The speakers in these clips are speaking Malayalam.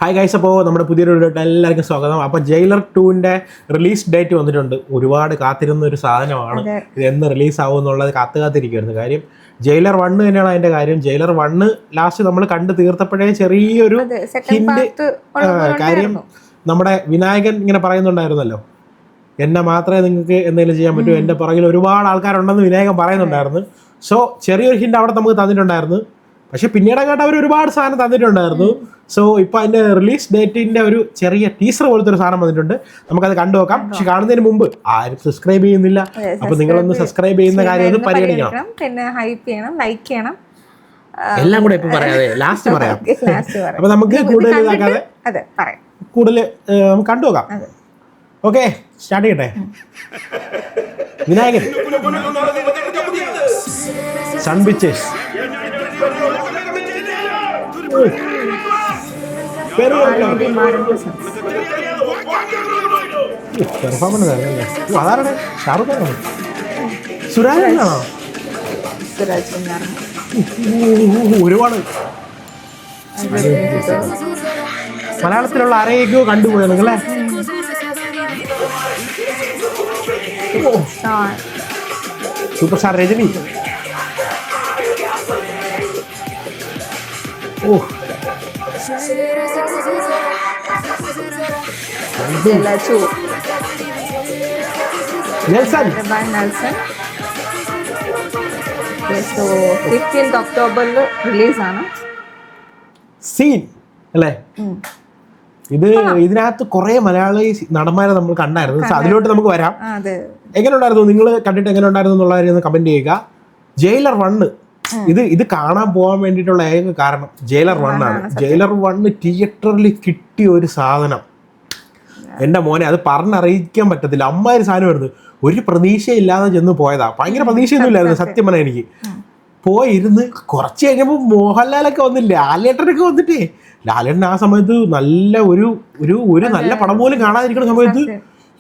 ഹായ് ഗൈസ്, അപ്പോൾ നമ്മുടെ പുതിയൊരു വീഡിയോട്ട് എല്ലാവർക്കും സ്വാഗതം. അപ്പോൾ ജയിലർ 2ൻ്റെ റിലീസ് ഡേറ്റ് വന്നിട്ടുണ്ട്. ഒരുപാട് കാത്തിരുന്ന ഒരു സാധനമാണ്. ഇത് എന്ന് റിലീസ് ആവും എന്നുള്ളത് കാത്തിരിക്കുമായിരുന്നു. കാര്യം ജയിലർ 1 തന്നെയാണ് അതിൻ്റെ കാര്യം. ജയിലർ 1 ലാസ്റ്റ് നമ്മൾ കണ്ട് തീർത്തപ്പോഴേ ചെറിയൊരു ഹിന്റ് കാര്യം നമ്മുടെ വിനായകൻ ഇങ്ങനെ പറയുന്നുണ്ടായിരുന്നല്ലോ, എന്നെ മാത്രമേ നിങ്ങൾക്ക് എന്തെങ്കിലും ചെയ്യാൻ പറ്റൂ, എൻ്റെ പുറകിൽ ഒരുപാട് ആൾക്കാരുണ്ടെന്ന് വിനായകൻ പറയുന്നുണ്ടായിരുന്നു. സോ ചെറിയൊരു ഹിന്റ് അവിടെ നമുക്ക് തന്നിട്ടുണ്ടായിരുന്നു. പക്ഷെ പിന്നീട് അങ്ങോട്ട് അവർ ഒരുപാട് സാധനം തന്നിട്ടുണ്ടായിരുന്നു. സോ ഇപ്പൊ അതിന്റെ റിലീസ് ഡേറ്റിന്റെ ഒരു ചെറിയ ടീസർ പോലത്തെ ഒരു സാധനം വന്നിട്ടുണ്ട്. നമുക്കത് കണ്ടു നോക്കാം. പക്ഷെ കാണുന്നതിന് മുമ്പ് ആരും സബ്സ്ക്രൈബ് ചെയ്യുന്നില്ല. അപ്പൊ നിങ്ങളൊന്ന് സബ്സ്ക്രൈബ് ചെയ്യുന്ന കാര്യം ഒന്ന് പരിഗണിക്കണം, പിന്നെ ഹൈപ്പ് ചെയ്യണം, ലൈക്ക് ചെയ്യണം, എല്ലാം കൂടെ ഇപ്പൊ പറയാതെ ലാസ്റ്റ് പറയാം. അപ്പൊ നമുക്ക് കൂടുതൽ ഇതാക്കാതെ കൂടുതൽ നമുക്ക് കണ്ടു നോക്കാം. ഓക്കെ, സ്റ്റാർട്ട് ചെയ്യട്ടെ. വിനായകൻ സൺ പിക്ചേഴ്സ് പെർഫോമൻസ് ആണല്ലേ. അതാരുടെ ഷാറുഖ് ഖാനാണോ സുരാജാണോ? ഒരുപാട് മലയാളത്തിലുള്ള ആരെയൊക്കെയോ കണ്ടുപോയോ നിങ്ങളെ? Super star Rajini. ഒക്ടോബറിൽ റിലീസാണ് സീൻ അല്ലേ? ഇത് ഇതിനകത്ത് കുറെ മലയാളി നടന്മാരെ നമ്മൾ കണ്ടായിരുന്നു. അതിലോട്ട് നമുക്ക് വരാം. എങ്ങനെ ഉണ്ടായിരുന്നു, നിങ്ങൾ കണ്ടിട്ട് എങ്ങനെ ഉണ്ടായിരുന്നു എന്നുള്ള കാര്യം കമന്റ് ചെയ്യുക. ജയിലർ 1 ഇത് കാണാൻ പോകാൻ വേണ്ടിയിട്ടുള്ള ഏക കാരണം ജയിലർ 1 ആണ്. ജയിലർ 1 തിയേറ്ററിൽ കിട്ടിയ ഒരു സാധനം എൻ്റെ മോനെ, അത് പറഞ്ഞറിയിക്കാൻ പറ്റത്തില്ല. അമ്മാതിരി സാധനമായിരുന്നു. ഒരു പ്രതീക്ഷയില്ലാതെ ചെന്ന് പോയതാ. ഭയങ്കര പ്രതീക്ഷയൊന്നും ഇല്ലായിരുന്നു സത്യം പറഞ്ഞാൽ. എനിക്ക് പോയിരുന്ന് കുറച്ച് കഴിഞ്ഞപ്പോൾ മോഹൻലാലൊക്കെ വന്നില്ലേ, ലാലേട്ടനൊക്കെ വന്നിട്ടേ. ലാലേട്ടൻ ആ സമയത്ത് നല്ല ഒരു നല്ല പടം പോലും കാണാതിരിക്കുന്ന സമയത്ത്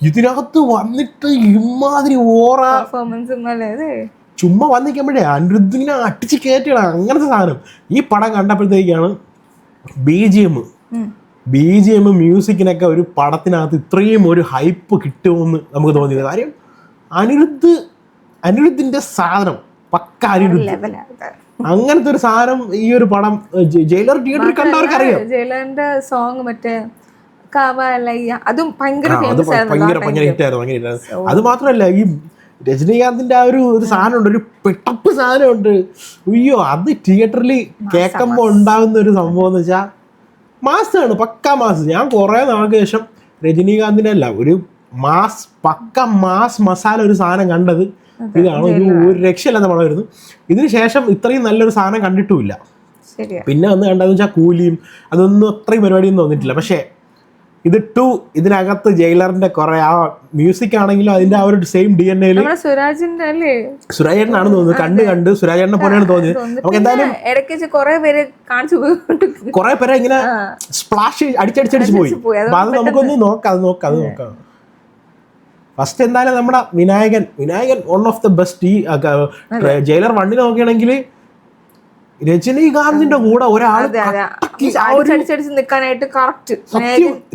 ഇതിനകത്ത് വന്നിട്ട് ഇമാതിരി ഓറ ചുമ്മാ വന്നിരിക്കുമ്പോഴേ അനിരുദ്ധിനെ അടിച്ച് കയറ്റിയാണ് അങ്ങനത്തെ സാധനം. ഈ പടം കണ്ടപ്പോഴത്തേക്കാണ് ബി ജി എം മ്യൂസിക്കിനൊക്കെ ഒരു പടത്തിനകത്ത് ഇത്രയും ഒരു ഹൈപ്പ് കിട്ടുമെന്ന് നമുക്ക് തോന്നിയത്. കാര്യം അനിരുദ്ധിന്റെ സാധനം പക്ക അനിരുദ്ധ്, അങ്ങനത്തെ ഒരു സാധനം ഈ ഒരു പടം ജയിലർ തിയേറ്ററിൽ കണ്ടവർക്ക് അറിയാം. ജയിലറിന്റെ സോങ് മറ്റേ അതും ഭയങ്കര ഹിറ്റായിരുന്നു. അത് മാത്രമല്ല, ഈ രജനീകാന്തിന്റെ ആ ഒരു സാധനമുണ്ട്, ഒരു പെട്ടപ്പ് സാധനമുണ്ട്. അയ്യോ, അത് തിയേറ്ററിൽ കേൾക്കുമ്പോൾ ഉണ്ടാകുന്ന ഒരു സംഭവം എന്ന് വെച്ചാൽ മാസാണ്, പക്ക മാസ്. ഞാൻ കുറെ നാൾക്ക് ശേഷം രജനീകാന്തിന്റെ അല്ല ഒരു പക്ക മാസ് മസാല ഒരു സാധനം കണ്ടത് ഇതാണ്. ഒരു രക്ഷയില്ലാത്ത പടമായിരുന്നു. ഇതിന് ശേഷം ഇത്രയും നല്ലൊരു സാധനം കണ്ടിട്ടുമില്ല. പിന്നെ വന്ന് കണ്ടതെന്ന് വെച്ചാൽ കൂലിയും അതൊന്നും അത്രയും പരിപാടിയൊന്നും തോന്നിയിട്ടില്ല. പക്ഷേ ഇത് 2 ഇതിനകത്ത് ജയിലറിന്റെ കുറെ ആ മ്യൂസിക് ആണെങ്കിലും അതിന്റെ ആ ഒരു സെയിം DNA സുരാജേട്ടനാണെന്ന് തോന്നുന്നു. കണ്ട് സുരാജേട്ടനെ പോലെയാണ് തോന്നിയത്. നമുക്ക് എന്തായാലും കുറെ പേരെ ഇങ്ങനെ സ്പ്ലാഷ് അടിച്ചടിച്ചടിച്ച് പോയി. അപ്പൊ അത് നമുക്കൊന്ന് നോക്കാം. ഫസ്റ്റ് എന്തായാലും നമ്മുടെ Vinayakan one of the best. ഈ ജയിലർ 1 നോക്കുകയാണെങ്കിൽ രജനീകാന്തിന്റെ കൂടെ ഒരാൾ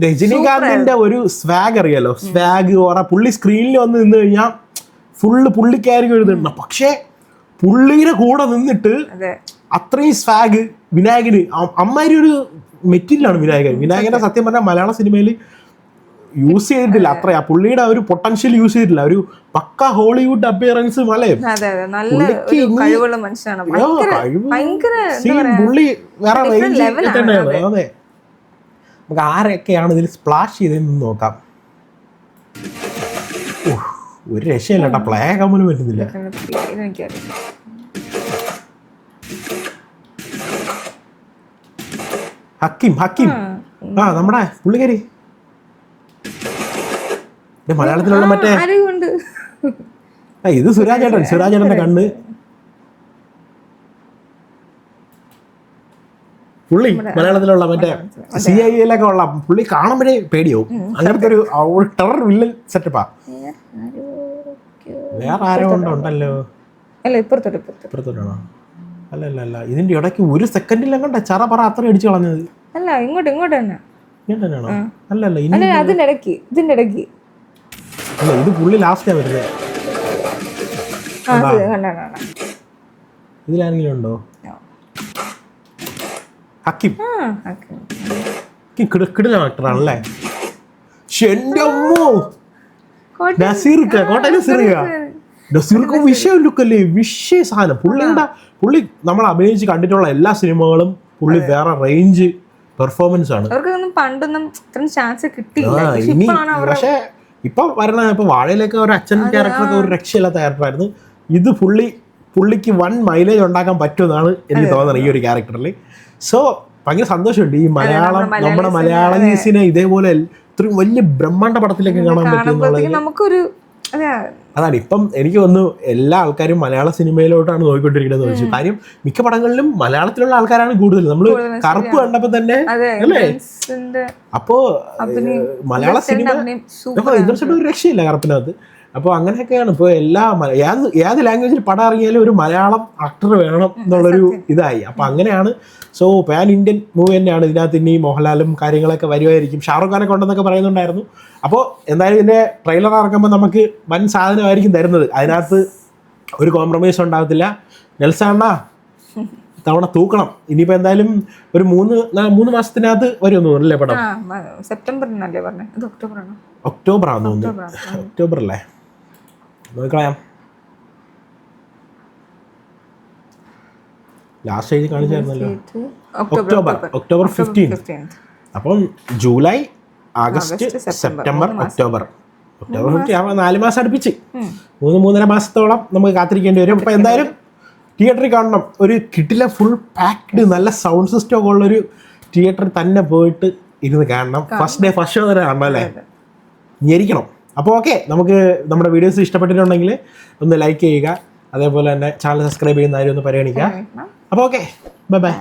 രജനീകാന്തിന്റെ ഒരു സ്വാഗ് അറിയാലോ, സ്വാഗ് ഓറ. പുള്ളി സ്ക്രീനിൽ വന്ന് നിന്ന് കഴിഞ്ഞാൽ ഫുള്ള് പുള്ളിക്കായിരിക്കും എഴുതുന്നുണ്ട്. പക്ഷെ പുള്ളിയുടെ കൂടെ നിന്നിട്ട് അത്രയും സ്വാഗ് വിനായകന് അമ്മാതിരി ഒരു മെറ്റീരിയലാണ് വിനായകനെ സത്യം പറഞ്ഞാൽ മലയാള സിനിമയിൽ യൂസ് ചെയ്തിട്ടില്ല. അത്രയാ പുള്ളിയുടെ ഒരു പൊട്ടൻഷ്യൽ യൂസ് ചെയ്തിട്ടില്ല. ഒരു പക്ക ഹോളിവുഡ് അപ്പിയറൻസ് അല്ലേ പുള്ളി വേറെ തന്നെയാണ്. അതെ, നമുക്ക് ആരൊക്കെയാണ് ഇതിൽ സ്പ്ലാഷ് ചെയ്തതെന്ന് നോക്കാം. ഒരു രക്ഷയില്ല കേട്ടോ, പ്ലേ ആക്കാൻ പോലും പറ്റുന്നില്ല. ഹക്കീം നമ്മുടെ പുള്ളിക്കാരി മലയാളത്തിലുള്ള മറ്റേ ഇത് സുരാജേട്ടന്റെ കണ്ണ്. പുള്ളി മലയാളത്തിലുള്ള മറ്റേ CIA ഉള്ള പുള്ളി കാണുമ്പോഴേ പേടിയാവും. അങ്ങനത്തെ ഒരു ടെറർ വില്ലൻ സെറ്റപ്പാ. വേറെ ആരോ ഉണ്ടല്ലോ, ഇപ്പുറത്തോട്ടാണോ? അല്ല ഇതിന്റെ ഇടയ്ക്ക് ഒരു സെക്കൻഡിൽ കണ്ട ചറ പറ അത്ര അടിച്ചു കളഞ്ഞത്. അല്ല, ഇങ്ങോട്ട് തന്നെ ഇങ്ങനെ തന്നെയാണോ? അല്ലല്ല, ഇനി അല്ല ഇതിന്റെ ഇടയ്ക്ക് അല്ല, ഇത് പുള്ളി ലാസ്റ്റാണ് വരുന്നത്. ഇതിലാരെങ്കിലും ഉണ്ടോ? ഹക്കിം കിടിലൻ ആക്ടറാണല്ലേ. എന്റെ അമ്മോ, നസീർക്ക് കോട്ടയം നസീർക്ക് വിഷയം ലുക്കല്ലേ, വിഷയ സാധനം. പുള്ളി നമ്മൾ അഭിനയിച്ച് കണ്ടിട്ടുള്ള എല്ലാ സിനിമകളും പുള്ളി വേറെ റേഞ്ച് പെർഫോമൻസ് ആണ്. പണ്ടൊന്നും ചാൻസ് കിട്ടിയില്ല. ഇനി പക്ഷേ ഇപ്പൊ വാഴയിലൊക്കെ ഒരു അച്ഛൻ ക്യാരക്ടറൊക്കെ ഒരു രക്ഷയില്ലാത്ത ക്യാരക്ടറായിരുന്നു. ഇത് പുള്ളിക്ക് വൺ മൈലേജ് ഉണ്ടാക്കാൻ പറ്റുമെന്നാണ് എനിക്ക് തോന്നുന്നത് ഈ ഒരു ക്യാരക്ടറിൽ. സോ ഭയങ്കര സന്തോഷമുണ്ട് ഈ നമ്മുടെ മലയാളീസിനെ ഇതേപോലെ ഇത്രയും വലിയ ബ്രഹ്മാണ്ഡ പടത്തിലേക്ക് കാണാൻ പറ്റും. അതാണ് ഇപ്പം എനിക്ക് തോന്നുന്നു എല്ലാ ആൾക്കാരും മലയാള സിനിമയിലോട്ടാണ് നോക്കിക്കൊണ്ടിരിക്കുന്നത് ചോദിച്ചു. കാര്യം മിക്ക പടങ്ങളിലും മലയാളത്തിലുള്ള ആൾക്കാരാണ് കൂടുതൽ. നമ്മള് കറുപ്പ് കണ്ടപ്പോ തന്നെ അല്ലേ, അപ്പോ മലയാള സിനിമ ഒരു രക്ഷയില്ല കറുപ്പിനകത്ത്. അപ്പോൾ അങ്ങനെയൊക്കെയാണ് ഇപ്പോൾ ഏത് ലാംഗ്വേജിൽ പടം ഇറങ്ങിയാലും ഒരു മലയാളം ആക്ടർ വേണം എന്നുള്ളൊരു ഇതായി. അപ്പോൾ അങ്ങനെയാണ്. സോ പാൻ ഇന്ത്യൻ മൂവി തന്നെയാണ്. ഇതിനകത്ത് ഇനി മോഹൻലാലും കാര്യങ്ങളൊക്കെ വരുമായിരിക്കും. ഷാറുഖ് ഖാനൊക്കെ ഉണ്ടെന്നൊക്കെ പറയുന്നുണ്ടായിരുന്നു. അപ്പോൾ എന്തായാലും ഇതിൻ്റെ ട്രെയിലർ ഇറക്കുമ്പോൾ നമുക്ക് വൻ സാധനമായിരിക്കും തരുന്നത്. അതിനകത്ത് ഒരു കോംപ്രമൈസ് ഉണ്ടാകത്തില്ല. നെൽസണ്ണ തവണ തൂക്കണം. ഇനിയിപ്പോൾ എന്തായാലും ഒരു 3 മാസത്തിനകത്ത് വരുമെന്ന് തോന്നുന്നല്ലേ പടം? സെപ്റ്റംബറിനല്ലേ പറഞ്ഞത്? ഒക്ടോബറാണെന്ന് തോന്നുന്നു. ഒക്ടോബറല്ലേ, നോക്കളയാം. ലാസ്റ്റ് എഴുതി കാണിച്ചായിരുന്നല്ലോ, ഒക്ടോബർ 15. അപ്പം ജൂലൈ, ആഗസ്റ്റ്, സെപ്റ്റംബർ, ഒക്ടോബർ 15 4 മാസം അടുപ്പിച്ച് 3-3.5 മാസത്തോളം നമുക്ക് കാത്തിരിക്കേണ്ടി വരും. അപ്പം എന്തായാലും തിയേറ്ററിൽ കാണണം. ഒരു കിട്ടില്ല ഫുൾ പാക്ഡ് നല്ല സൗണ്ട് സിസ്റ്റം ഒക്കെ ഉള്ളൊരു തിയേറ്ററിൽ തന്നെ പോയിട്ട് ഇരുന്ന് കാണണം. ഫസ്റ്റ് ഷോ തന്നെ കാണണം അല്ലേ, ഞെരിക്കണം. അപ്പോൾ ഓക്കെ, നമുക്ക് നമ്മുടെ വീഡിയോസ് ഇഷ്ടപ്പെട്ടിട്ടുണ്ടെങ്കിൽ ഒന്ന് ലൈക്ക് ചെയ്യുക. അതേപോലെ തന്നെ ചാനൽ സബ്സ്ക്രൈബ് ചെയ്യുന്ന കാര്യം ഒന്ന് പരിഗണിക്കുക. അപ്പോൾ ഓക്കെ, ബൈ ബൈ.